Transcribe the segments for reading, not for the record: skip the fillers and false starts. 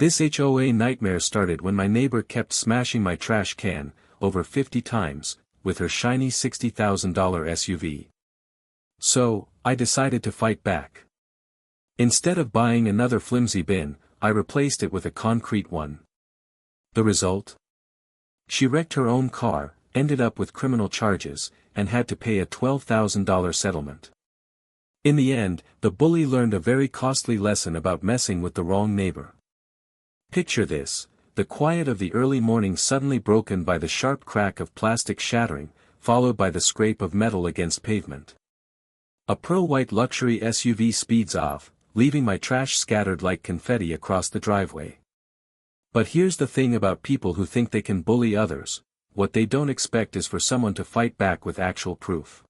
This HOA nightmare started when my neighbor kept smashing my trash can, over 50 times, with her shiny $60,000 SUV. So, I decided to fight back. Instead of buying another flimsy bin, I replaced it with a concrete one. The result? She wrecked her own car, ended up with criminal charges, and had to pay a $12,000 settlement. In the end, the bully learned a very costly lesson about messing with the wrong neighbor. Picture this: the quiet of the early morning suddenly broken by the sharp crack of plastic shattering, followed by the scrape of metal against pavement. A pearl-white luxury SUV speeds off, leaving my trash scattered like confetti across the driveway. But here's the thing about people who think they can bully others: what they don't expect is for someone to fight back with actual proof.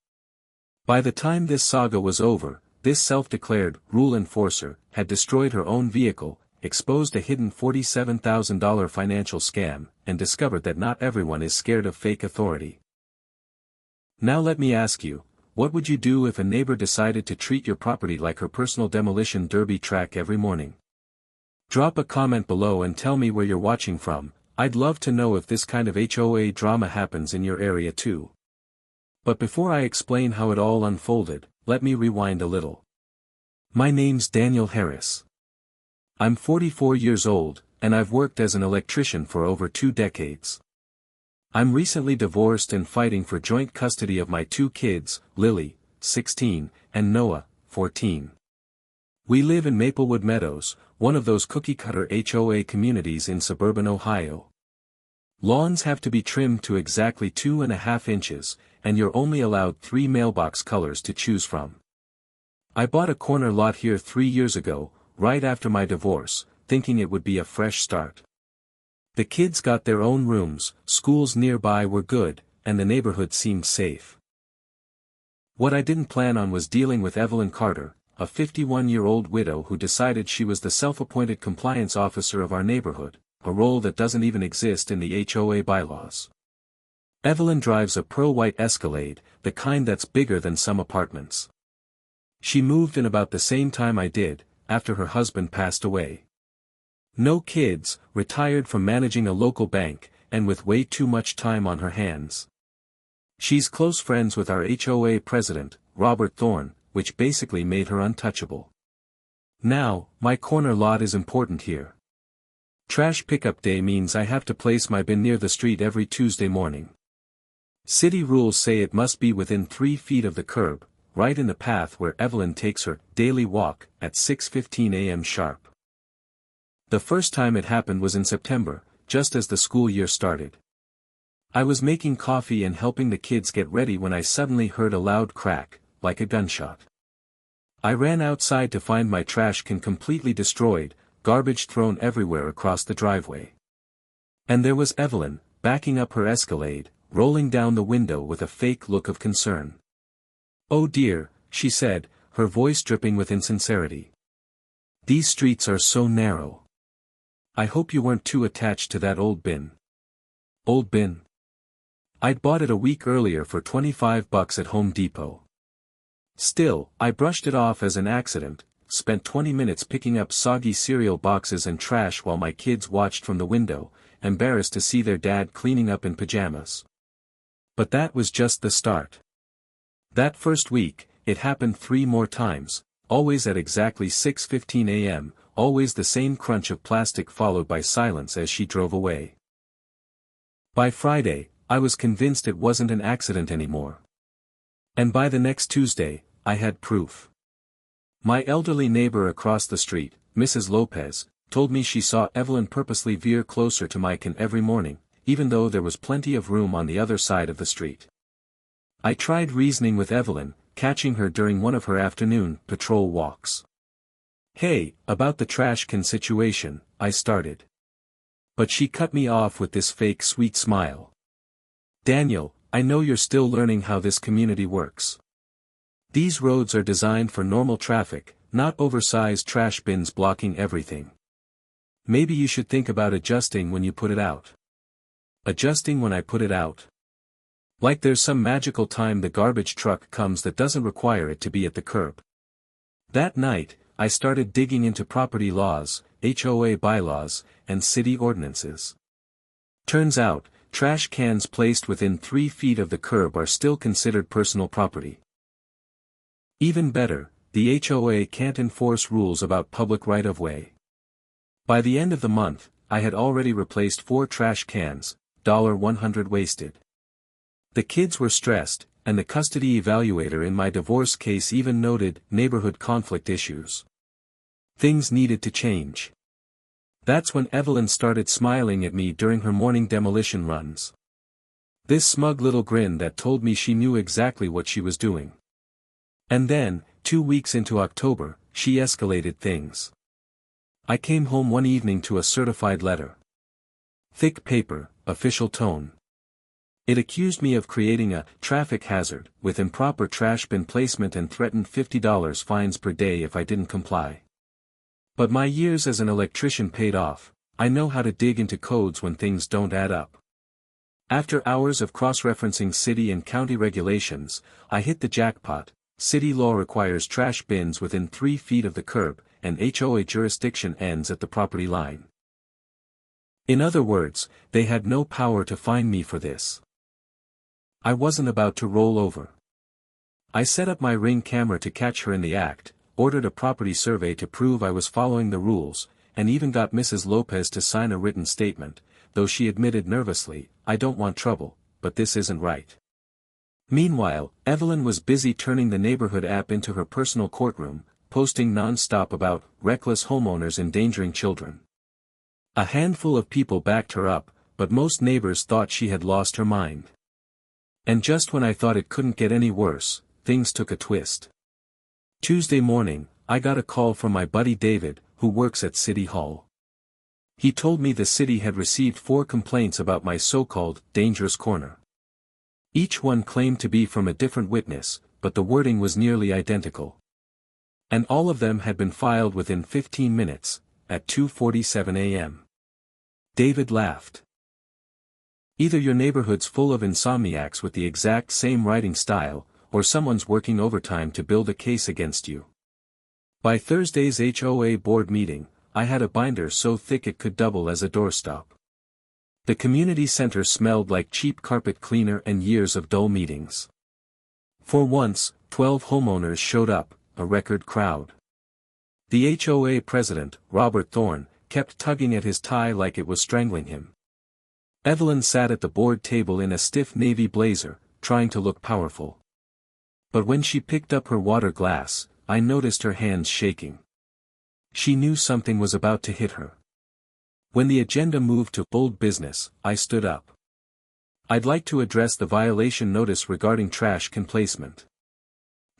By the time this saga was over, this self-declared rule enforcer had destroyed her own vehicle, exposed a hidden $47,000 financial scam, and discovered that not everyone is scared of fake authority. Now let me ask you, what would you do if a neighbor decided to treat your property like her personal demolition derby track every morning? Drop a comment below and tell me where you're watching from. I'd love to know if this kind of HOA drama happens in your area too. But before I explain how it all unfolded, let me rewind a little. My name's Daniel Harris. I'm 44 years old, and I've worked as an electrician for over 2 decades. I'm recently divorced and fighting for joint custody of my 2 kids, Lily, 16, and Noah, 14. We live in Maplewood Meadows, one of those cookie-cutter HOA communities in suburban Ohio. Lawns have to be trimmed to exactly 2.5 inches, and you're only allowed 3 mailbox colors to choose from. I bought a corner lot here 3 years ago, right after my divorce, thinking it would be a fresh start. The kids got their own rooms, schools nearby were good, and the neighborhood seemed safe. What I didn't plan on was dealing with Evelyn Carter, a 51-year-old widow who decided she was the self-appointed compliance officer of our neighborhood, a role that doesn't even exist in the HOA bylaws. Evelyn drives a pearl-white Escalade, the kind that's bigger than some apartments. She moved in about the same time I did, after her husband passed away. No kids, retired from managing a local bank, and with way too much time on her hands. She's close friends with our HOA president, Robert Thorne, which basically made her untouchable. Now, my corner lot is important here. Trash pickup day means I have to place my bin near the street every Tuesday morning. City rules say it must be within 3 feet of the curb, right in the path where Evelyn takes her daily walk at 6:15 a.m. sharp. The first time it happened was in September, just as the school year started. I was making coffee and helping the kids get ready when I suddenly heard a loud crack, like a gunshot. I ran outside to find my trash can completely destroyed, garbage thrown everywhere across the driveway. And there was Evelyn, backing up her Escalade, rolling down the window with a fake look of concern. "Oh dear," she said, her voice dripping with insincerity. "These streets are so narrow. I hope you weren't too attached to that old bin." Old bin? I'd bought it a week earlier for $25 at Home Depot. Still, I brushed it off as an accident, spent 20 minutes picking up soggy cereal boxes and trash while my kids watched from the window, embarrassed to see their dad cleaning up in pajamas. But that was just the start. That first week, it happened 3 more times, always at exactly 6:15 a.m., always the same crunch of plastic followed by silence as she drove away. By Friday, I was convinced it wasn't an accident anymore. And by the next Tuesday, I had proof. My elderly neighbor across the street, Mrs. Lopez, told me she saw Evelyn purposely veer closer to my can every morning, even though there was plenty of room on the other side of the street. I tried reasoning with Evelyn, catching her during one of her afternoon patrol walks. "Hey, about the trash can situation," I started. But she cut me off with this fake sweet smile. "Daniel, I know you're still learning how this community works. These roads are designed for normal traffic, not oversized trash bins blocking everything. Maybe you should think about adjusting when you put it out." Adjusting when I put it out? Like there's some magical time the garbage truck comes that doesn't require it to be at the curb. That night, I started digging into property laws, HOA bylaws, and city ordinances. Turns out, trash cans placed within 3 feet of the curb are still considered personal property. Even better, the HOA can't enforce rules about public right-of-way. By the end of the month, I had already replaced 4 trash cans, $100 wasted. The kids were stressed, and the custody evaluator in my divorce case even noted neighborhood conflict issues. Things needed to change. That's when Evelyn started smiling at me during her morning demolition runs. This smug little grin that told me she knew exactly what she was doing. And then, 2 weeks into October, she escalated things. I came home one evening to a certified letter. Thick paper, official tone. It accused me of creating a traffic hazard with improper trash bin placement and threatened $50 fines per day if I didn't comply. But my years as an electrician paid off. I know how to dig into codes when things don't add up. After hours of cross-referencing city and county regulations, I hit the jackpot. City law requires trash bins within 3 feet of the curb, and HOA jurisdiction ends at the property line. In other words, they had no power to fine me for this. I wasn't about to roll over. I set up my Ring camera to catch her in the act, ordered a property survey to prove I was following the rules, and even got Mrs. Lopez to sign a written statement, though she admitted nervously, "I don't want trouble, but this isn't right." Meanwhile, Evelyn was busy turning the neighborhood app into her personal courtroom, posting non-stop about reckless homeowners endangering children. A handful of people backed her up, but most neighbors thought she had lost her mind. And just when I thought it couldn't get any worse, things took a twist. Tuesday morning, I got a call from my buddy David, who works at City Hall. He told me the city had received 4 complaints about my so-called dangerous corner. Each one claimed to be from a different witness, but the wording was nearly identical. And all of them had been filed within 15 minutes, at 2:47 a.m. David laughed. Either your neighborhood's full of insomniacs with the exact same writing style, or someone's working overtime to build a case against you. By Thursday's HOA board meeting, I had a binder so thick it could double as a doorstop. The community center smelled like cheap carpet cleaner and years of dull meetings. For once, 12 homeowners showed up, a record crowd. The HOA president, Robert Thorne, kept tugging at his tie like it was strangling him. Evelyn sat at the board table in a stiff navy blazer, trying to look powerful. But when she picked up her water glass, I noticed her hands shaking. She knew something was about to hit her. When the agenda moved to old business, I stood up. I'd like to address the violation notice regarding trash can placement.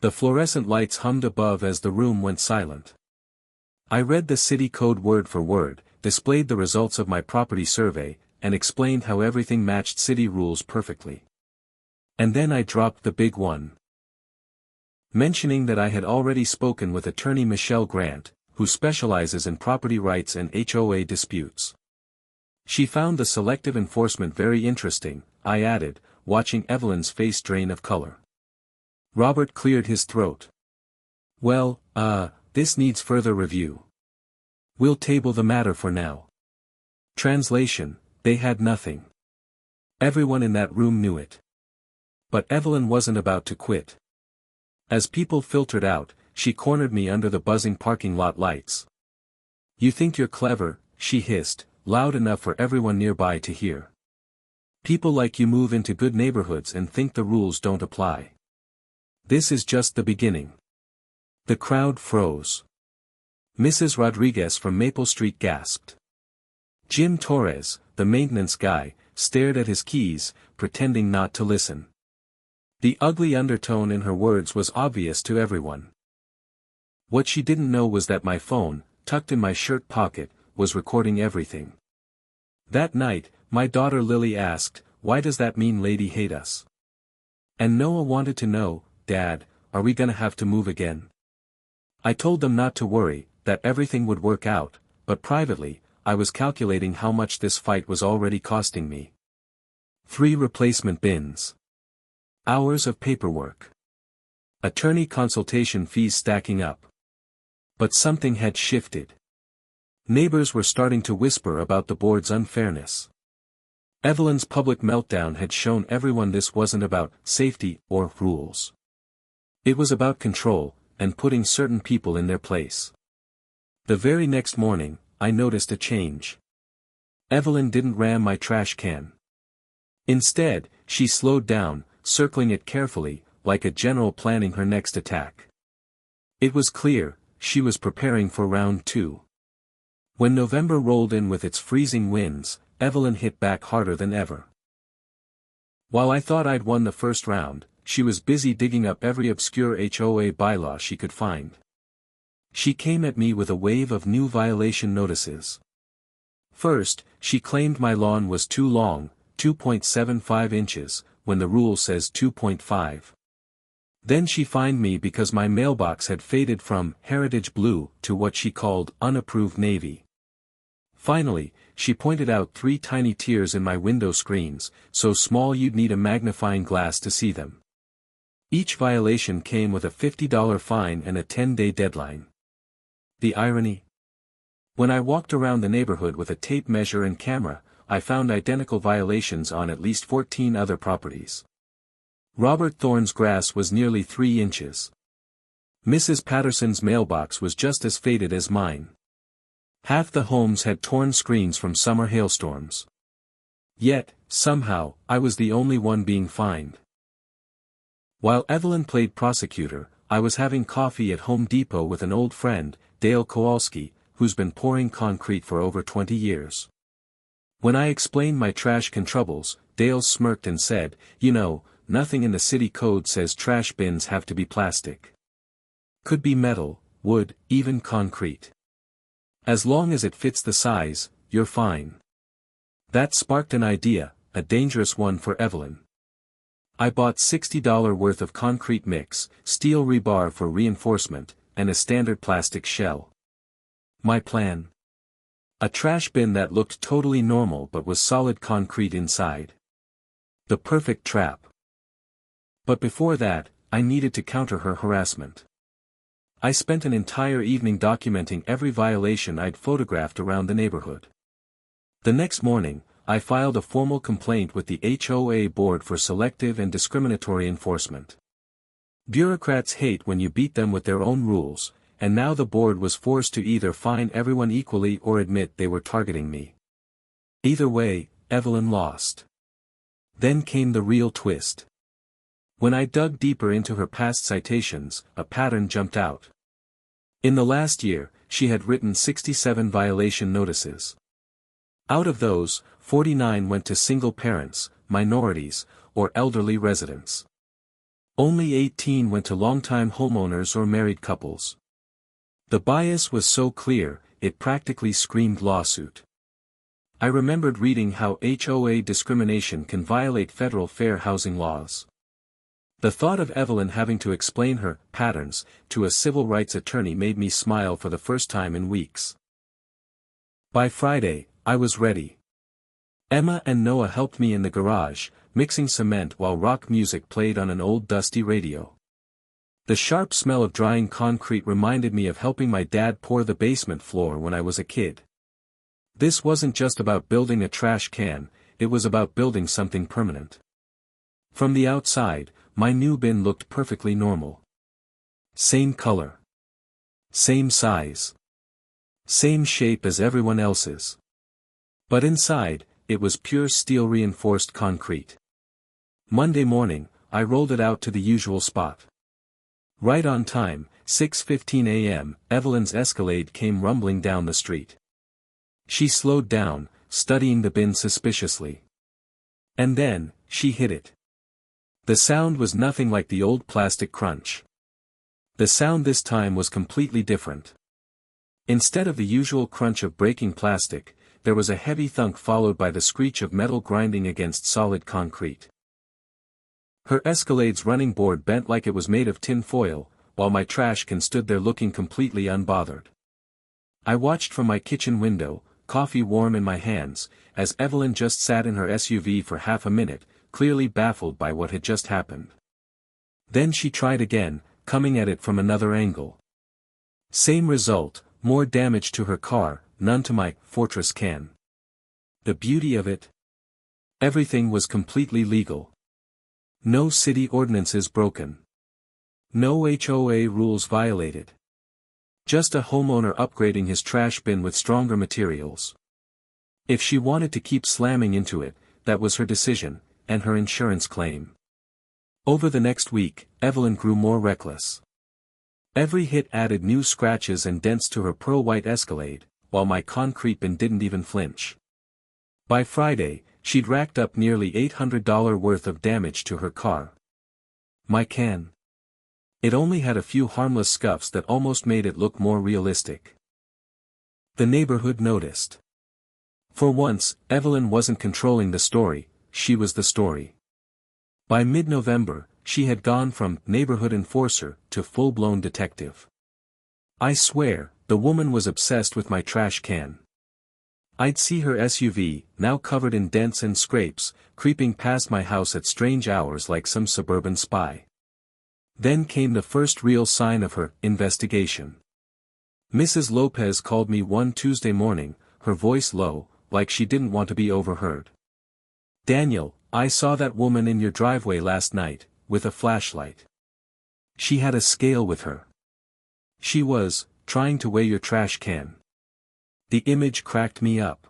The fluorescent lights hummed above as the room went silent. I read the city code word for word, displayed the results of my property survey, and explained how everything matched city rules perfectly. And then I dropped the big one. Mentioning that I had already spoken with attorney Michelle Grant, who specializes in property rights and HOA disputes. She found the selective enforcement very interesting, I added, watching Evelyn's face drain of color. Robert cleared his throat. Well, this needs further review. We'll table the matter for now. Translation, they had nothing. Everyone in that room knew it. But Evelyn wasn't about to quit. As people filtered out, she cornered me under the buzzing parking lot lights. You think you're clever, she hissed, loud enough for everyone nearby to hear. People like you move into good neighborhoods and think the rules don't apply. This is just the beginning. The crowd froze. Mrs. Rodriguez from Maple Street gasped. Jim Torres, the maintenance guy, stared at his keys, pretending not to listen. The ugly undertone in her words was obvious to everyone. What she didn't know was that my phone, tucked in my shirt pocket, was recording everything. That night, my daughter Lily asked, "Why does that mean lady hate us?" And Noah wanted to know, "Dad, are we gonna have to move again?" I told them not to worry, that everything would work out, but privately, I was calculating how much this fight was already costing me. 3 replacement bins. Hours of paperwork. Attorney consultation fees stacking up. But something had shifted. Neighbors were starting to whisper about the board's unfairness. Evelyn's public meltdown had shown everyone this wasn't about safety or rules. It was about control, and putting certain people in their place. The very next morning, I noticed a change. Evelyn didn't ram my trash can. Instead, she slowed down, circling it carefully, like a general planning her next attack. It was clear, she was preparing for round 2. When November rolled in with its freezing winds, Evelyn hit back harder than ever. While I thought I'd won the first round, she was busy digging up every obscure HOA bylaw she could find. She came at me with a wave of new violation notices. First, she claimed my lawn was too long, 2.75 inches, when the rule says 2.5. Then she fined me because my mailbox had faded from heritage blue to what she called unapproved navy. Finally, she pointed out 3 tiny tears in my window screens, so small you'd need a magnifying glass to see them. Each violation came with a $50 fine and a 10-day deadline. The irony? When I walked around the neighborhood with a tape measure and camera, I found identical violations on at least 14 other properties. Robert Thorne's grass was nearly 3 inches. Mrs. Patterson's mailbox was just as faded as mine. Half the homes had torn screens from summer hailstorms. Yet, somehow, I was the only one being fined. While Evelyn played prosecutor, I was having coffee at Home Depot with an old friend, Dale Kowalski, who's been pouring concrete for over 20 years. When I explained my trash can troubles, Dale smirked and said, "You know, nothing in the city code says trash bins have to be plastic. Could be metal, wood, even concrete. As long as it fits the size, you're fine." That sparked an idea, a dangerous one for Evelyn. I bought $60 worth of concrete mix, steel rebar for reinforcement, and a standard plastic shell. My plan? A trash bin that looked totally normal but was solid concrete inside. The perfect trap. But before that, I needed to counter her harassment. I spent an entire evening documenting every violation I'd photographed around the neighborhood. The next morning, I filed a formal complaint with the HOA board for selective and discriminatory enforcement. Bureaucrats hate when you beat them with their own rules, and now the board was forced to either fine everyone equally or admit they were targeting me. Either way, Evelyn lost. Then came the real twist. When I dug deeper into her past citations, a pattern jumped out. In the last year, she had written 67 violation notices. Out of those, 49 went to single parents, minorities, or elderly residents. Only 18 went to longtime homeowners or married couples. The bias was so clear, it practically screamed lawsuit. I remembered reading how HOA discrimination can violate federal fair housing laws. The thought of Evelyn having to explain her patterns to a civil rights attorney made me smile for the first time in weeks. By Friday, I was ready. Emma and Noah helped me in the garage, mixing cement while rock music played on an old dusty radio. The sharp smell of drying concrete reminded me of helping my dad pour the basement floor when I was a kid. This wasn't just about building a trash can, it was about building something permanent. From the outside, my new bin looked perfectly normal. Same color. Same size. Same shape as everyone else's. But inside, it was pure steel-reinforced concrete. Monday morning, I rolled it out to the usual spot. Right on time, 6:15 a.m., Evelyn's Escalade came rumbling down the street. She slowed down, studying the bin suspiciously. And then, she hit it. The sound was nothing like the old plastic crunch. The sound this time was completely different. Instead of the usual crunch of breaking plastic, there was a heavy thunk followed by the screech of metal grinding against solid concrete. Her Escalade's running board bent like it was made of tin foil, while my trash can stood there looking completely unbothered. I watched from my kitchen window, coffee warm in my hands, as Evelyn just sat in her SUV for half a minute, clearly baffled by what had just happened. Then she tried again, coming at it from another angle. Same result, more damage to her car, none to my fortress can. The beauty of it? Everything was completely legal. No city ordinances broken. No HOA rules violated. Just a homeowner upgrading his trash bin with stronger materials. If she wanted to keep slamming into it, that was her decision, and her insurance claim. Over the next week, Evelyn grew more reckless. Every hit added new scratches and dents to her pearl-white Escalade, while my concrete bin didn't even flinch. By Friday, she'd racked up nearly $800 worth of damage to her car. My can. It only had a few harmless scuffs that almost made it look more realistic. The neighborhood noticed. For once, Evelyn wasn't controlling the story, she was the story. By mid-November, she had gone from neighborhood enforcer to full-blown detective. I swear, the woman was obsessed with my trash can. I'd see her SUV, now covered in dents and scrapes, creeping past my house at strange hours like some suburban spy. Then came the first real sign of her investigation. Mrs. Lopez called me one Tuesday morning, her voice low, like she didn't want to be overheard. "Daniel, I saw that woman in your driveway last night, with a flashlight. She had a scale with her. She was trying to weigh your trash can." The image cracked me up.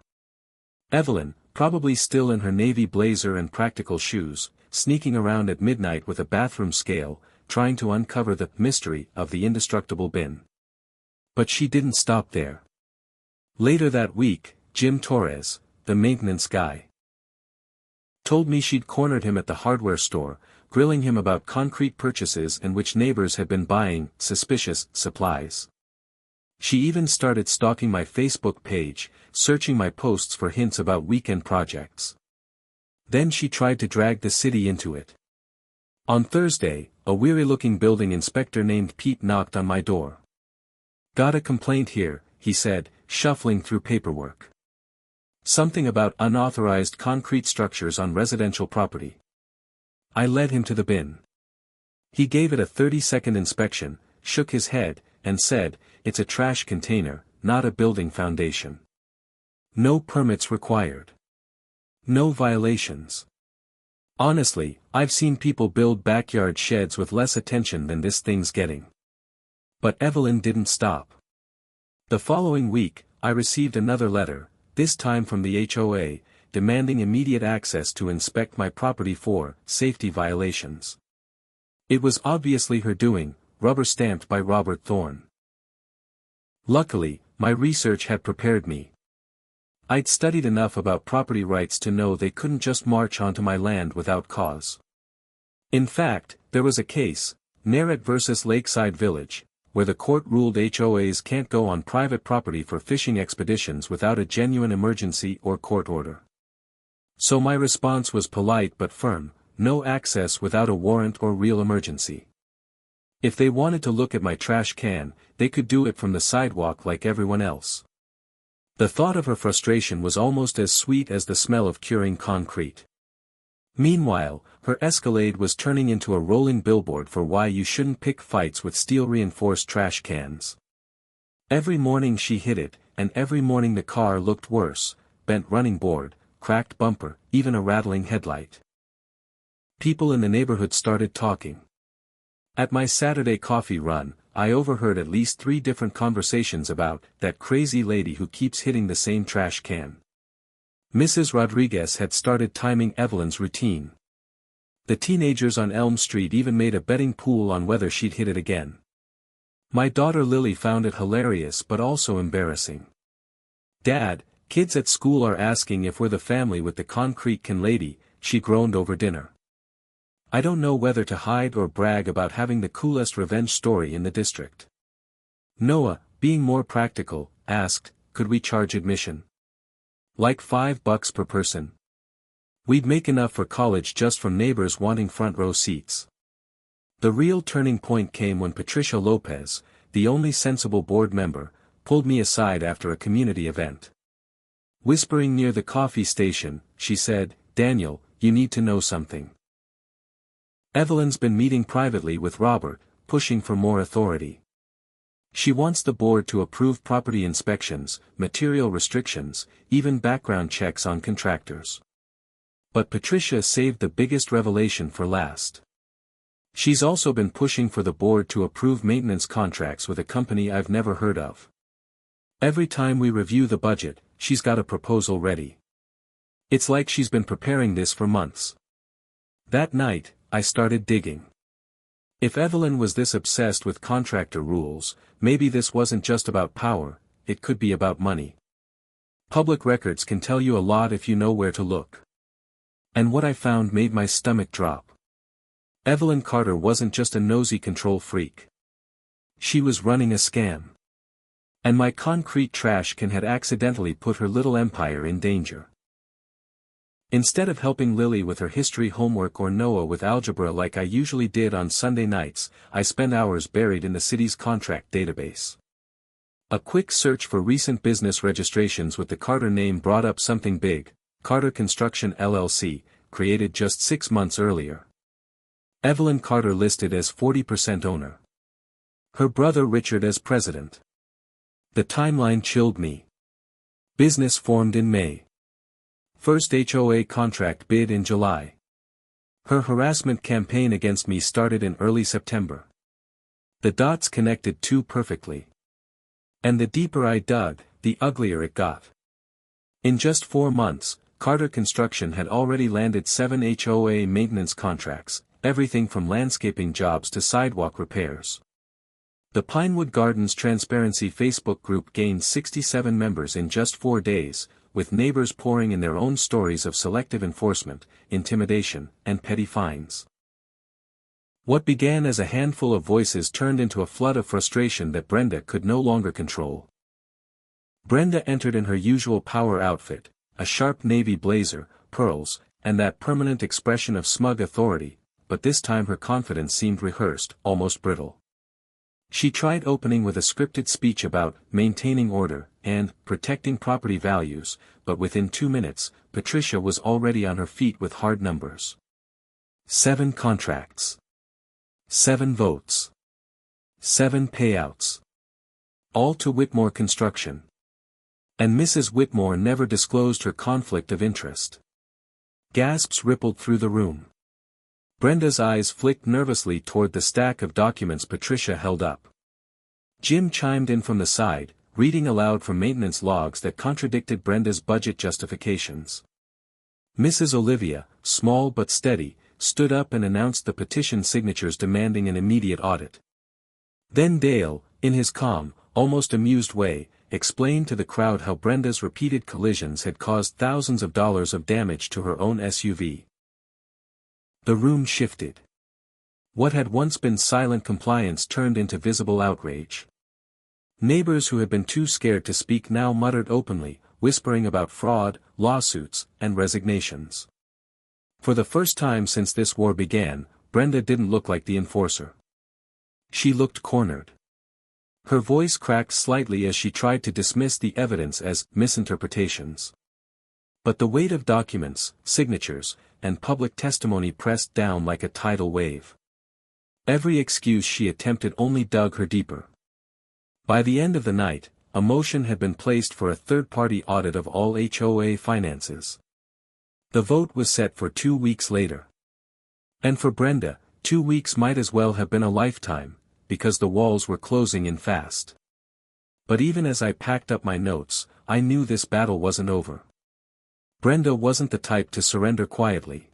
Evelyn, probably still in her navy blazer and practical shoes, sneaking around at midnight with a bathroom scale, trying to uncover the mystery of the indestructible bin. But she didn't stop there. Later that week, Jim Torres, the maintenance guy, told me she'd cornered him at the hardware store, grilling him about concrete purchases and which neighbors had been buying suspicious supplies. She even started stalking my Facebook page, searching my posts for hints about weekend projects. Then she tried to drag the city into it. On Thursday, a weary-looking building inspector named Pete knocked on my door. "Got a complaint here," he said, shuffling through paperwork. "Something about unauthorized concrete structures on residential property." I led him to the bin. He gave it a 30-second inspection, shook his head, and said, "It's a trash container, not a building foundation. No permits required. No violations." Honestly, I've seen people build backyard sheds with less attention than this thing's getting. But Evelyn didn't stop. The following week, I received another letter, this time from the HOA, demanding immediate access to inspect my property for safety violations. It was obviously her doing, rubber-stamped by Robert Thorne. Luckily, my research had prepared me. I'd studied enough about property rights to know they couldn't just march onto my land without cause. In fact, there was a case, Narrett vs. Lakeside Village, where the court ruled HOAs can't go on private property for fishing expeditions without a genuine emergency or court order. So my response was polite but firm: no access without a warrant or real emergency. If they wanted to look at my trash can, they could do it from the sidewalk like everyone else. The thought of her frustration was almost as sweet as the smell of curing concrete. Meanwhile, her Escalade was turning into a rolling billboard for why you shouldn't pick fights with steel-reinforced trash cans. Every morning she hit it, and every morning the car looked worse: bent running board, cracked bumper, even a rattling headlight. People in the neighborhood started talking. At my Saturday coffee run, I overheard at least 3 different conversations about that crazy lady who keeps hitting the same trash can. Mrs. Rodriguez had started timing Evelyn's routine. The teenagers on Elm Street even made a betting pool on whether she'd hit it again. My daughter Lily found it hilarious but also embarrassing. "Dad, kids at school are asking if we're the family with the concrete can lady," she groaned over dinner. I don't know whether to hide or brag about having the coolest revenge story in the district. Noah, being more practical, asked, "Could we charge admission? Like $5 per person? We'd make enough for college just from neighbors wanting front row seats." The real turning point came when Patricia Lopez, the only sensible board member, pulled me aside after a community event. Whispering near the coffee station, she said, "Daniel, you need to know something. Evelyn's been meeting privately with Robert, pushing for more authority. She wants the board to approve property inspections, material restrictions, even background checks on contractors. But Patricia saved the biggest revelation for last. She's also been pushing for the board to approve maintenance contracts with a company I've never heard of. Every time we review the budget, she's got a proposal ready. It's like she's been preparing this for months. That night, I started digging. If Evelyn was this obsessed with contractor rules, maybe this wasn't just about power, it could be about money. Public records can tell you a lot if you know where to look. And what I found made my stomach drop. Evelyn Carter wasn't just a nosy control freak. She was running a scam. And my concrete trash can had accidentally put her little empire in danger. Instead of helping Lily with her history homework or Noah with algebra like I usually did on Sunday nights, I spent hours buried in the city's contract database. A quick search for recent business registrations with the Carter name brought up something big: Carter Construction LLC, created just 6 months earlier. Evelyn Carter listed as 40% owner. Her brother Richard as president. The timeline chilled me. Business formed in May. First HOA contract bid in July. Her harassment campaign against me started in early September. The dots connected too perfectly. And the deeper I dug, the uglier it got. In just 4 months, Carter Construction had already landed 7 HOA maintenance contracts, everything from landscaping jobs to sidewalk repairs. The Pinewood Gardens Transparency Facebook group gained 67 members in just 4 days, with neighbors pouring in their own stories of selective enforcement, intimidation, and petty fines. What began as a handful of voices turned into a flood of frustration that Brenda could no longer control. Brenda entered in her usual power outfit, a sharp navy blazer, pearls, and that permanent expression of smug authority, but this time her confidence seemed rehearsed, almost brittle. She tried opening with a scripted speech about maintaining order and protecting property values, but within 2 minutes, Patricia was already on her feet with hard numbers. 7 contracts. 7 votes. 7 payouts. All to Whitmore Construction. And Mrs. Whitmore never disclosed her conflict of interest. Gasps rippled through the room. Brenda's eyes flicked nervously toward the stack of documents Patricia held up. Jim chimed in from the side, reading aloud from maintenance logs that contradicted Brenda's budget justifications. Mrs. Olivia, small but steady, stood up and announced the petition signatures demanding an immediate audit. Then Dale, in his calm, almost amused way, explained to the crowd how Brenda's repeated collisions had caused thousands of dollars of damage to her own SUV. The room shifted. What had once been silent compliance turned into visible outrage. Neighbors who had been too scared to speak now muttered openly, whispering about fraud, lawsuits, and resignations. For the first time since this war began, Brenda didn't look like the enforcer. She looked cornered. Her voice cracked slightly as she tried to dismiss the evidence as misinterpretations. But the weight of documents, signatures, and public testimony pressed down like a tidal wave. Every excuse she attempted only dug her deeper. By the end of the night, a motion had been placed for a third-party audit of all HOA finances. The vote was set for 2 weeks later. And for Brenda, 2 weeks might as well have been a lifetime, because the walls were closing in fast. But even as I packed up my notes, I knew this battle wasn't over. Brenda wasn't the type to surrender quietly.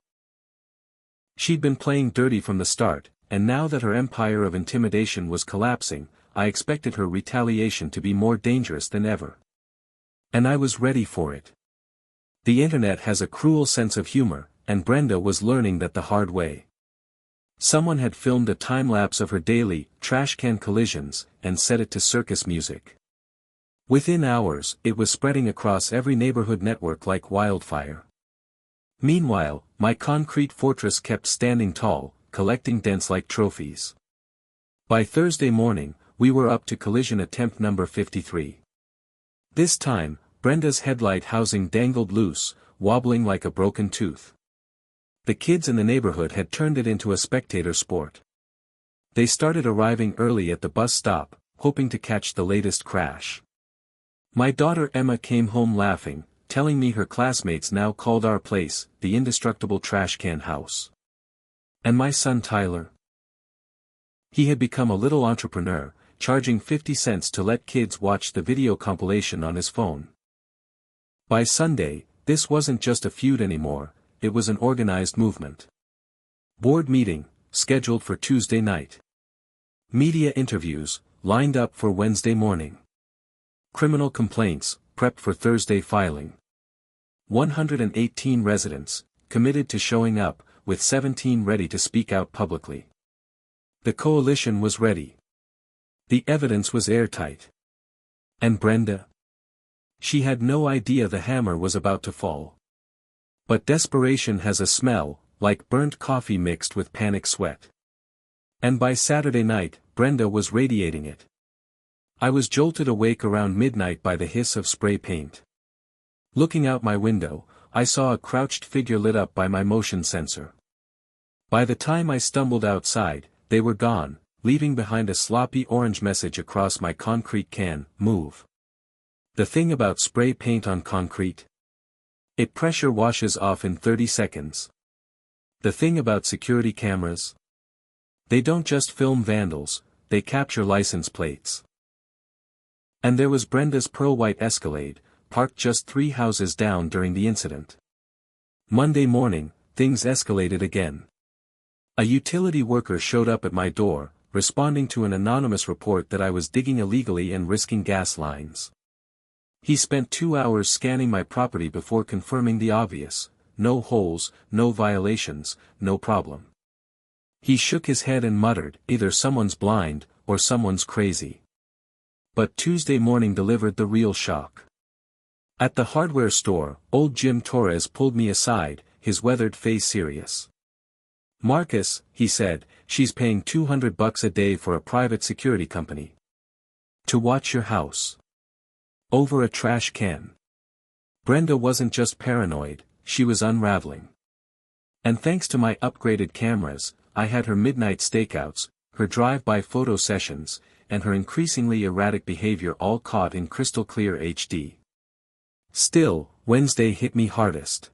She'd been playing dirty from the start, and now that her empire of intimidation was collapsing, I expected her retaliation to be more dangerous than ever. And I was ready for it. The internet has a cruel sense of humor, and Brenda was learning that the hard way. Someone had filmed a time-lapse of her daily, trash can collisions, and set it to circus music. Within hours, it was spreading across every neighborhood network like wildfire. Meanwhile, my concrete fortress kept standing tall, collecting dents like trophies. By Thursday morning, we were up to collision attempt number 53. This time, Brenda's headlight housing dangled loose, wobbling like a broken tooth. The kids in the neighborhood had turned it into a spectator sport. They started arriving early at the bus stop, hoping to catch the latest crash. My daughter Emma came home laughing, telling me her classmates now called our place the indestructible trash can house. And my son Tyler? He had become a little entrepreneur, charging 50 cents to let kids watch the video compilation on his phone. By Sunday, this wasn't just a feud anymore, it was an organized movement. Board meeting, scheduled for Tuesday night. Media interviews, lined up for Wednesday morning. Criminal complaints, prepped for Thursday filing. 118 residents, committed to showing up, with 17 ready to speak out publicly. The coalition was ready. The evidence was airtight. And Brenda? She had no idea the hammer was about to fall. But desperation has a smell, like burnt coffee mixed with panic sweat. And by Saturday night, Brenda was radiating it. I was jolted awake around midnight by the hiss of spray paint. Looking out my window, I saw a crouched figure lit up by my motion sensor. By the time I stumbled outside, they were gone, leaving behind a sloppy orange message across my concrete can: move. The thing about spray paint on concrete? It pressure washes off in 30 seconds. The thing about security cameras? They don't just film vandals, they capture license plates. And there was Brenda's pearl-white Escalade, parked just 3 houses down during the incident. Monday morning, things escalated again. A utility worker showed up at my door, responding to an anonymous report that I was digging illegally and risking gas lines. He spent 2 hours scanning my property before confirming the obvious: no holes, no violations, no problem. He shook his head and muttered, either someone's blind, or someone's crazy. But Tuesday morning delivered the real shock. At the hardware store, old Jim Torres pulled me aside, his weathered face serious. "Marcus," he said, "she's paying $200 a day for a private security company to watch your house. Over a trash can." Brenda wasn't just paranoid, she was unraveling. And thanks to my upgraded cameras, I had her midnight stakeouts, her drive-by photo sessions, and her increasingly erratic behavior all caught in crystal clear HD. Still, Wednesday hit me hardest.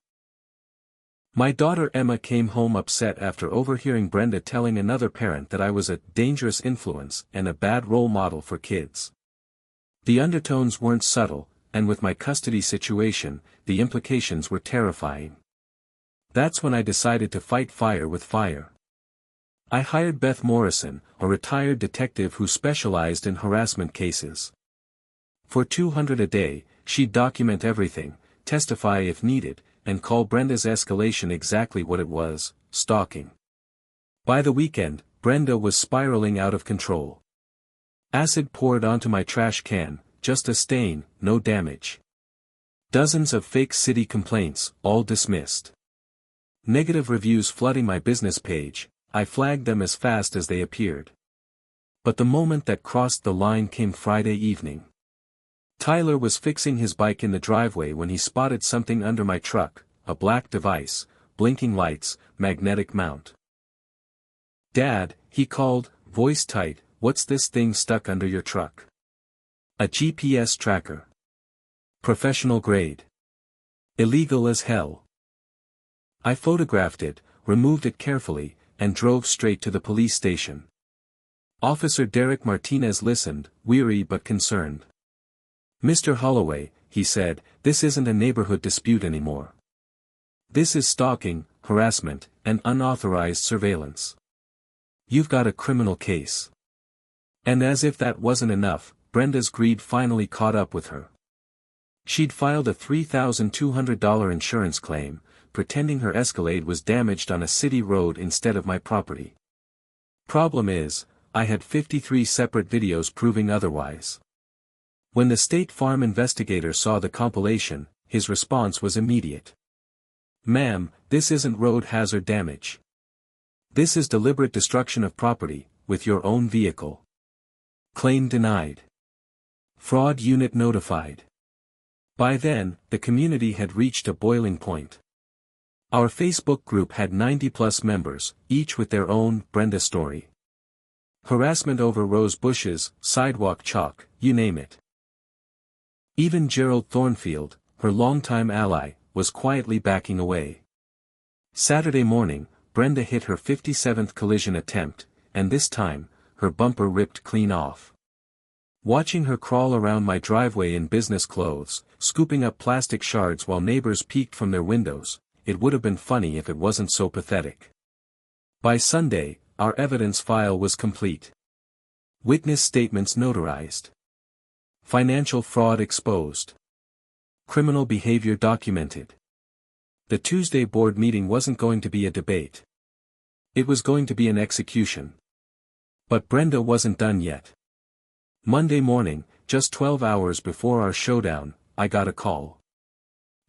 My daughter Emma came home upset after overhearing Brenda telling another parent that I was a dangerous influence and a bad role model for kids. The undertones weren't subtle, and with my custody situation, the implications were terrifying. That's when I decided to fight fire with fire. I hired Beth Morrison, a retired detective who specialized in harassment cases. For $200 a day, she'd document everything, testify if needed, and call Brenda's escalation exactly what it was: stalking. By the weekend, Brenda was spiraling out of control. Acid poured onto my trash can, just a stain, no damage. Dozens of fake city complaints, all dismissed. Negative reviews flooding my business page, I flagged them as fast as they appeared. But the moment that crossed the line came Friday evening. Tyler was fixing his bike in the driveway when he spotted something under my truck, a black device, blinking lights, magnetic mount. "Dad," he called, voice tight, "what's this thing stuck under your truck?" "A GPS tracker. Professional grade. Illegal as hell." I photographed it, removed it carefully, and drove straight to the police station. Officer Derek Martinez listened, weary but concerned. "Mr. Holloway," he said, "this isn't a neighborhood dispute anymore. This is stalking, harassment, and unauthorized surveillance. You've got a criminal case." And as if that wasn't enough, Brenda's greed finally caught up with her. She'd filed a $3,200 insurance claim, pretending her Escalade was damaged on a city road instead of my property. Problem is, I had 53 separate videos proving otherwise. When the State Farm investigator saw the compilation, his response was immediate. "Ma'am, this isn't road hazard damage. This is deliberate destruction of property, with your own vehicle. Claim denied. Fraud unit notified." By then, the community had reached a boiling point. Our Facebook group had 90+ members, each with their own Brenda story. Harassment over rose bushes, sidewalk chalk, you name it. Even Gerald Thornfield, her longtime ally, was quietly backing away. Saturday morning, Brenda hit her 57th collision attempt, and this time, her bumper ripped clean off. Watching her crawl around my driveway in business clothes, scooping up plastic shards while neighbors peeked from their windows, it would have been funny if it wasn't so pathetic. By Sunday, our evidence file was complete. Witness statements notarized. Financial fraud exposed. Criminal behavior documented. The Tuesday board meeting wasn't going to be a debate. It was going to be an execution. But Brenda wasn't done yet. Monday morning, just 12 hours before our showdown, I got a call.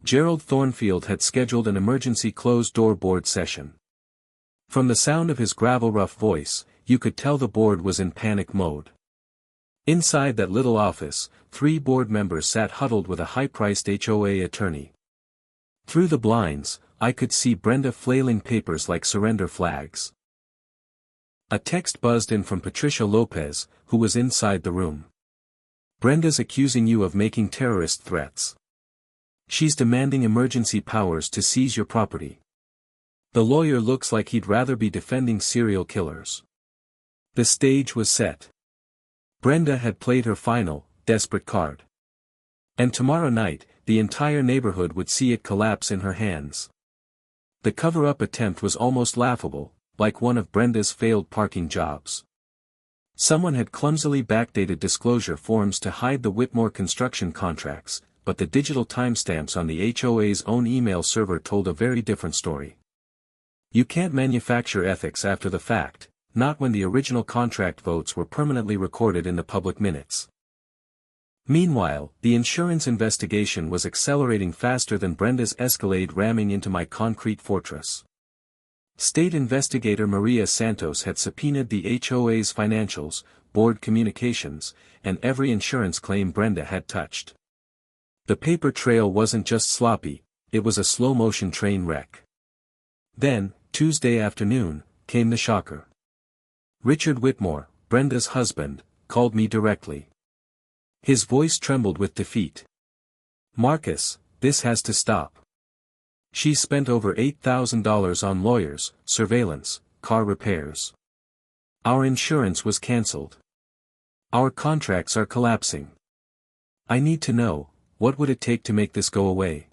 Gerald Thornfield had scheduled an emergency closed-door board session. From the sound of his gravel-rough voice, you could tell the board was in panic mode. Inside that little office, 3 board members sat huddled with a high-priced HOA attorney. Through the blinds, I could see Brenda flailing papers like surrender flags. A text buzzed in from Patricia Lopez, who was inside the room. "Brenda's accusing you of making terrorist threats. She's demanding emergency powers to seize your property. The lawyer looks like he'd rather be defending serial killers." The stage was set. Brenda had played her final, desperate card. And tomorrow night, the entire neighborhood would see it collapse in her hands. The cover-up attempt was almost laughable, like one of Brenda's failed parking jobs. Someone had clumsily backdated disclosure forms to hide the Whitmore construction contracts, but the digital timestamps on the HOA's own email server told a very different story. You can't manufacture ethics after the fact, not when the original contract votes were permanently recorded in the public minutes. Meanwhile, the insurance investigation was accelerating faster than Brenda's Escalade ramming into my concrete fortress. State investigator Maria Santos had subpoenaed the HOA's financials, board communications, and every insurance claim Brenda had touched. The paper trail wasn't just sloppy, it was a slow-motion train wreck. Then, Tuesday afternoon, came the shocker. Richard Whitmore, Brenda's husband, called me directly. His voice trembled with defeat. "Marcus, this has to stop. She's spent over $8,000 on lawyers, surveillance, car repairs. Our insurance was cancelled. Our contracts are collapsing. I need to know, what would it take to make this go away?"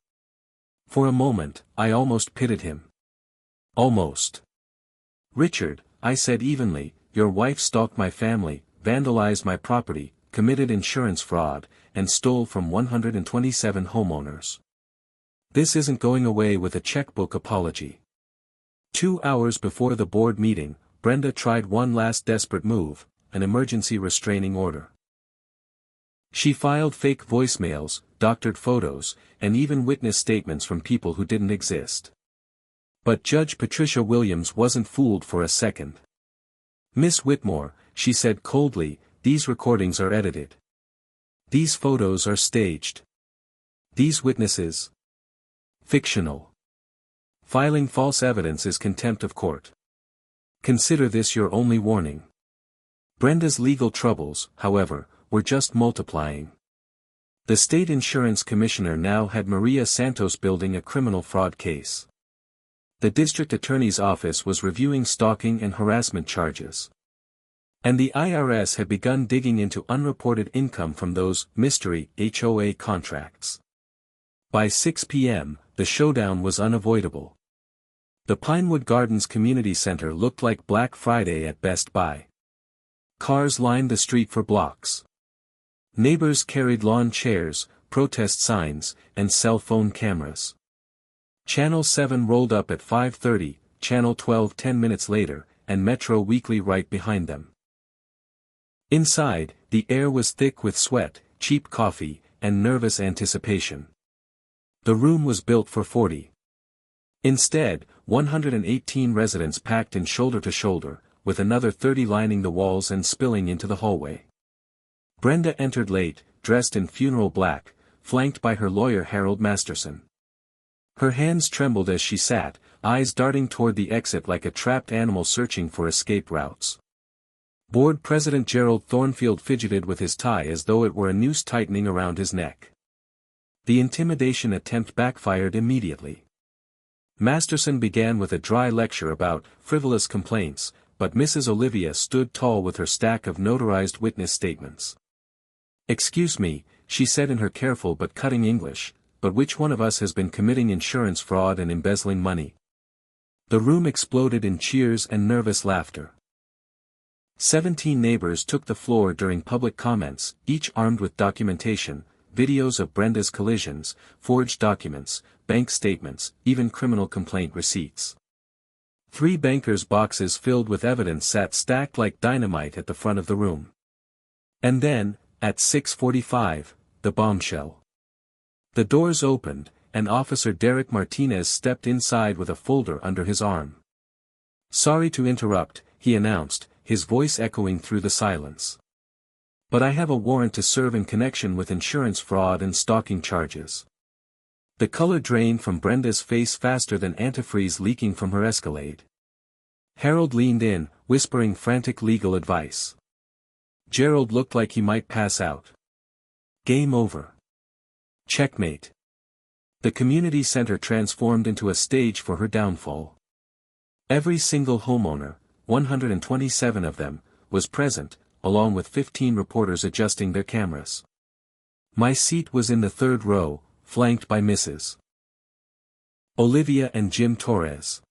For a moment, I almost pitied him. Almost. "Richard," I said evenly, "your wife stalked my family, vandalized my property, committed insurance fraud, and stole from 127 homeowners. This isn't going away with a checkbook apology." 2 hours before the board meeting, Brenda tried one last desperate move, an emergency restraining order. She filed fake voicemails, doctored photos, and even witness statements from people who didn't exist. But Judge Patricia Williams wasn't fooled for a second. "Miss Whitmore," she said coldly, "these recordings are edited. These photos are staged. These witnesses? Fictional. Filing false evidence is contempt of court. Consider this your only warning." Brenda's legal troubles, however, were just multiplying. The state insurance commissioner now had Maria Santos building a criminal fraud case. The district attorney's office was reviewing stalking and harassment charges. And the IRS had begun digging into unreported income from those mystery HOA contracts. By 6 p.m., the showdown was unavoidable. The Pinewood Gardens Community Center looked like Black Friday at Best Buy. Cars lined the street for blocks. Neighbors carried lawn chairs, protest signs, and cell phone cameras. Channel 7 rolled up at 5:30, Channel 12 10 minutes later, and Metro Weekly right behind them. Inside, the air was thick with sweat, cheap coffee, and nervous anticipation. The room was built for 40. Instead, 118 residents packed in shoulder to shoulder, with another 30 lining the walls and spilling into the hallway. Brenda entered late, dressed in funeral black, flanked by her lawyer Harold Masterson. Her hands trembled as she sat, eyes darting toward the exit like a trapped animal searching for escape routes. Board President Gerald Thornfield fidgeted with his tie as though it were a noose tightening around his neck. The intimidation attempt backfired immediately. Masterson began with a dry lecture about frivolous complaints, but Mrs. Olivia stood tall with her stack of notarized witness statements. "Excuse me," she said in her careful but cutting English, "but which one of us has been committing insurance fraud and embezzling money?" The room exploded in cheers and nervous laughter. 17 neighbors took the floor during public comments, each armed with documentation, videos of Brenda's collisions, forged documents, bank statements, even criminal complaint receipts. 3 bankers' boxes filled with evidence sat stacked like dynamite at the front of the room. And then, at 6:45, the bombshell. The doors opened, and Officer Derek Martinez stepped inside with a folder under his arm. "Sorry to interrupt," he announced, his voice echoing through the silence. "But I have a warrant to serve in connection with insurance fraud and stalking charges." The color drained from Brenda's face faster than antifreeze leaking from her Escalade. Harold leaned in, whispering frantic legal advice. Gerald looked like he might pass out. Game over. Checkmate. The community center transformed into a stage for her downfall. Every single homeowner, 127 of them, was present, along with 15 reporters adjusting their cameras. My seat was in the third row, flanked by Mrs. Olivia and Jim Torres.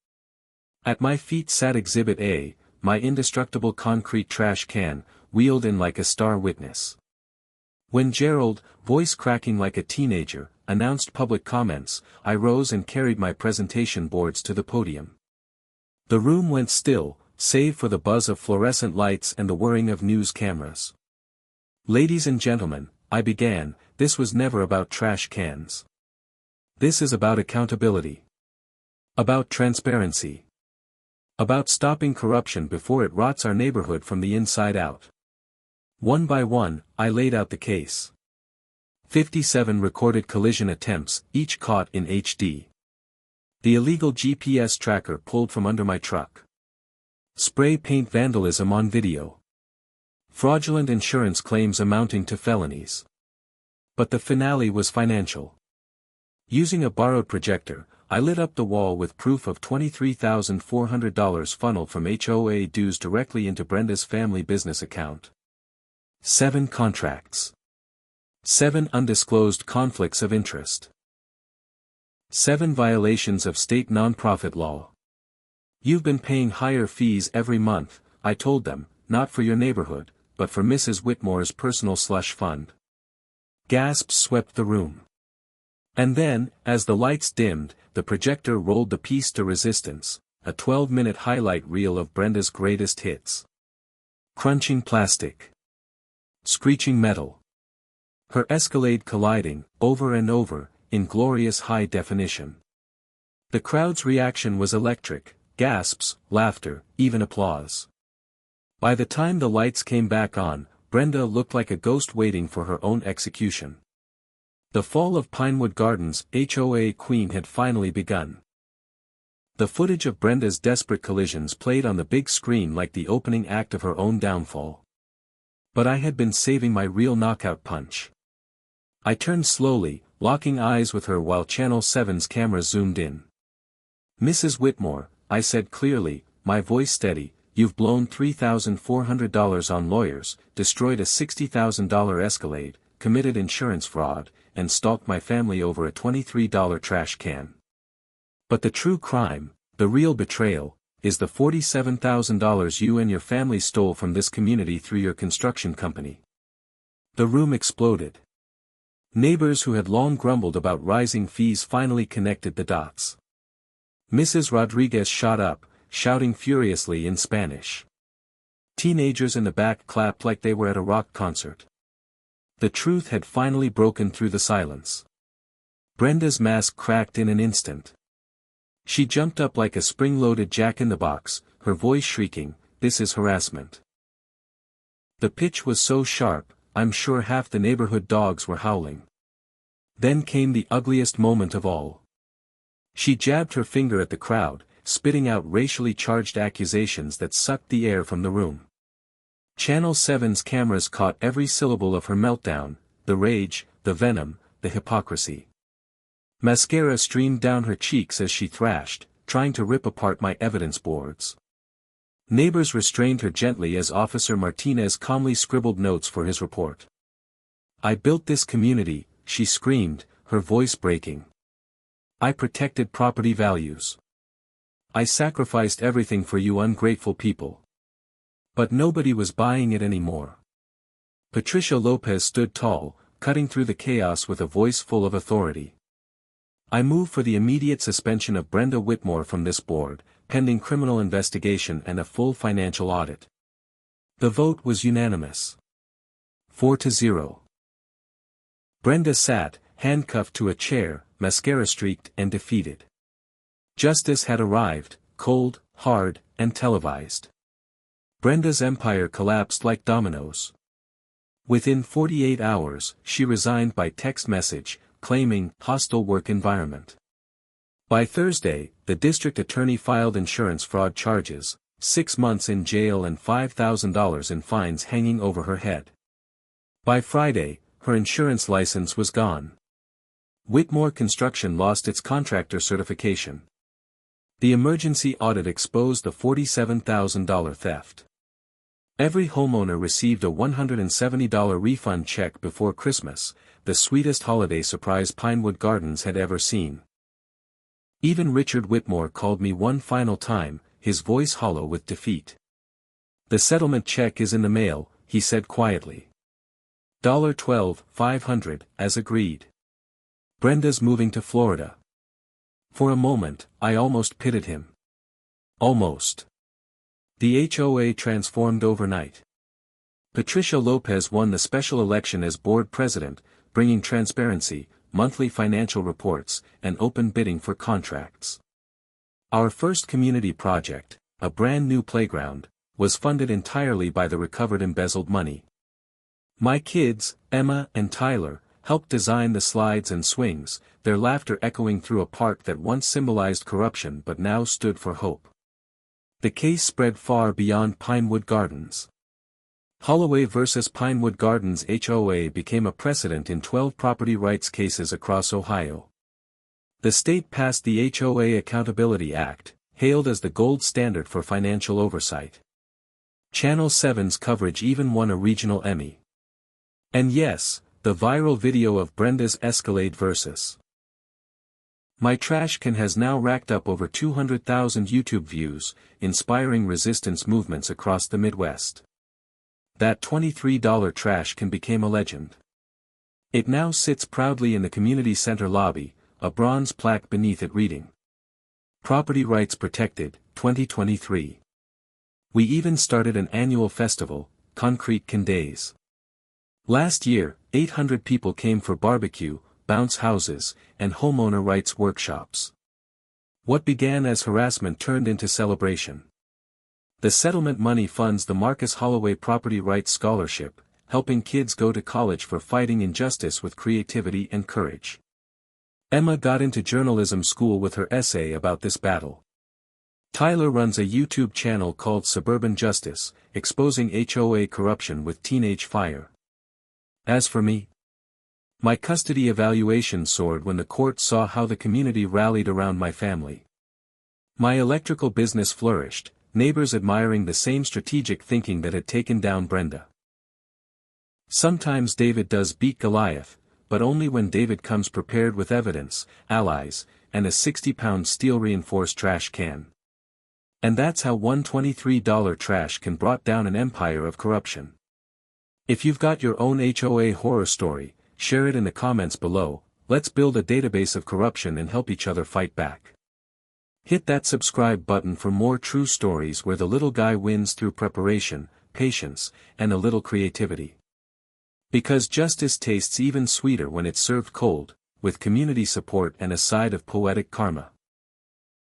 At my feet sat Exhibit A, my indestructible concrete trash can, wheeled in like a star witness. When Gerald, voice cracking like a teenager, announced public comments, I rose and carried my presentation boards to the podium. The room went still, save for the buzz of fluorescent lights and the whirring of news cameras. "Ladies and gentlemen," I began, "this was never about trash cans. This is about accountability. About transparency. About stopping corruption before it rots our neighborhood from the inside out." One by one, I laid out the case. 57 recorded collision attempts, each caught in HD. The illegal GPS tracker pulled from under my truck. Spray paint vandalism on video. Fraudulent insurance claims amounting to felonies. But the finale was financial. Using a borrowed projector, I lit up the wall with proof of $23,400 funneled from HOA dues directly into Brenda's family business account. 7 contracts. 7 undisclosed conflicts of interest. 7 violations of state nonprofit law. "You've been paying higher fees every month," I told them, "not for your neighborhood, but for Mrs. Whitmore's personal slush fund." Gasps swept the room. And then, as the lights dimmed, the projector rolled the piece de resistance, a 12-minute highlight reel of Brenda's greatest hits. Crunching plastic. Screeching metal. Her Escalade colliding, over and over, in glorious high definition. The crowd's reaction was electric, gasps, laughter, even applause. By the time the lights came back on, Brenda looked like a ghost waiting for her own execution. The fall of Pinewood Gardens' HOA queen had finally begun. The footage of Brenda's desperate collisions played on the big screen like the opening act of her own downfall. But I had been saving my real knockout punch. I turned slowly, locking eyes with her while Channel 7's camera zoomed in. "Mrs. Whitmore," I said clearly, my voice steady, "you've blown $3,400 on lawyers, destroyed a $60,000 Escalade, committed insurance fraud, and stalked my family over a $23 trash can. But the true crime, the real betrayal, is the $47,000 you and your family stole from this community through your construction company." The room exploded. Neighbors who had long grumbled about rising fees finally connected the dots. Mrs. Rodriguez shot up, shouting furiously in Spanish. Teenagers in the back clapped like they were at a rock concert. The truth had finally broken through the silence. Brenda's mask cracked in an instant. She jumped up like a spring-loaded jack-in-the-box, her voice shrieking, "This is harassment." The pitch was so sharp, I'm sure half the neighborhood dogs were howling. Then came the ugliest moment of all. She jabbed her finger at the crowd, spitting out racially charged accusations that sucked the air from the room. Channel 7's cameras caught every syllable of her meltdown, the rage, the venom, the hypocrisy. Mascara streamed down her cheeks as she thrashed, trying to rip apart my evidence boards. Neighbors restrained her gently as Officer Martinez calmly scribbled notes for his report. "I built this community," she screamed, her voice breaking. "I protected property values. I sacrificed everything for you ungrateful people. But nobody was buying it anymore." Patricia Lopez stood tall, cutting through the chaos with a voice full of authority. "I move for the immediate suspension of Brenda Whitmore from this board, pending criminal investigation and a full financial audit." The vote was unanimous. 4-0. Brenda sat, handcuffed to a chair, mascara-streaked and defeated. Justice had arrived, cold, hard, and televised. Brenda's empire collapsed like dominoes. Within 48 hours, she resigned by text message, claiming hostile work environment. By Thursday, the district attorney filed insurance fraud charges, 6 months in jail and $5,000 in fines hanging over her head. By Friday, her insurance license was gone. Whitmore Construction lost its contractor certification. The emergency audit exposed the $47,000 theft. Every homeowner received a $170 refund check before Christmas, the sweetest holiday surprise Pinewood Gardens had ever seen. Even Richard Whitmore called me one final time, his voice hollow with defeat. "The settlement check is in the mail," he said quietly. $12,500, as agreed. Brenda's moving to Florida. For a moment, I almost pitied him. Almost. The HOA transformed overnight. Patricia Lopez won the special election as board president, bringing transparency, monthly financial reports, and open bidding for contracts. Our first community project, a brand new playground, was funded entirely by the recovered embezzled money. My kids, Emma and Tyler, helped design the slides and swings, their laughter echoing through a park that once symbolized corruption but now stood for hope. The case spread far beyond Pinewood Gardens. Holloway vs. Pinewood Gardens HOA became a precedent in 12 property rights cases across Ohio. The state passed the HOA Accountability Act, hailed as the gold standard for financial oversight. Channel 7's coverage even won a regional Emmy. And yes, the viral video of Brenda's Escalade vs. My trash can has now racked up over 200,000 YouTube views, inspiring resistance movements across the Midwest. That $23 trash can became a legend. It now sits proudly in the community center lobby, a bronze plaque beneath it reading, "Property Rights Protected, 2023. We even started an annual festival, Concrete Can Days. Last year, 800 people came for barbecue, bounce houses, and homeowner rights workshops. What began as harassment turned into celebration. The settlement money funds the Marcus Holloway Property Rights Scholarship, helping kids go to college for fighting injustice with creativity and courage. Emma got into journalism school with her essay about this battle. Tyler runs a YouTube channel called Suburban Justice, exposing HOA corruption with teenage fire. As for me, my custody evaluation soared when the court saw how the community rallied around my family. My electrical business flourished, neighbors admiring the same strategic thinking that had taken down Brenda. Sometimes David does beat Goliath, but only when David comes prepared with evidence, allies, and a 60-pound steel-reinforced trash can. And that's how one $23 trash can brought down an empire of corruption. If you've got your own HOA horror story, share it in the comments below. Let's build a database of corruption and help each other fight back. Hit that subscribe button for more true stories where the little guy wins through preparation, patience, and a little creativity. Because justice tastes even sweeter when it's served cold, with community support and a side of poetic karma.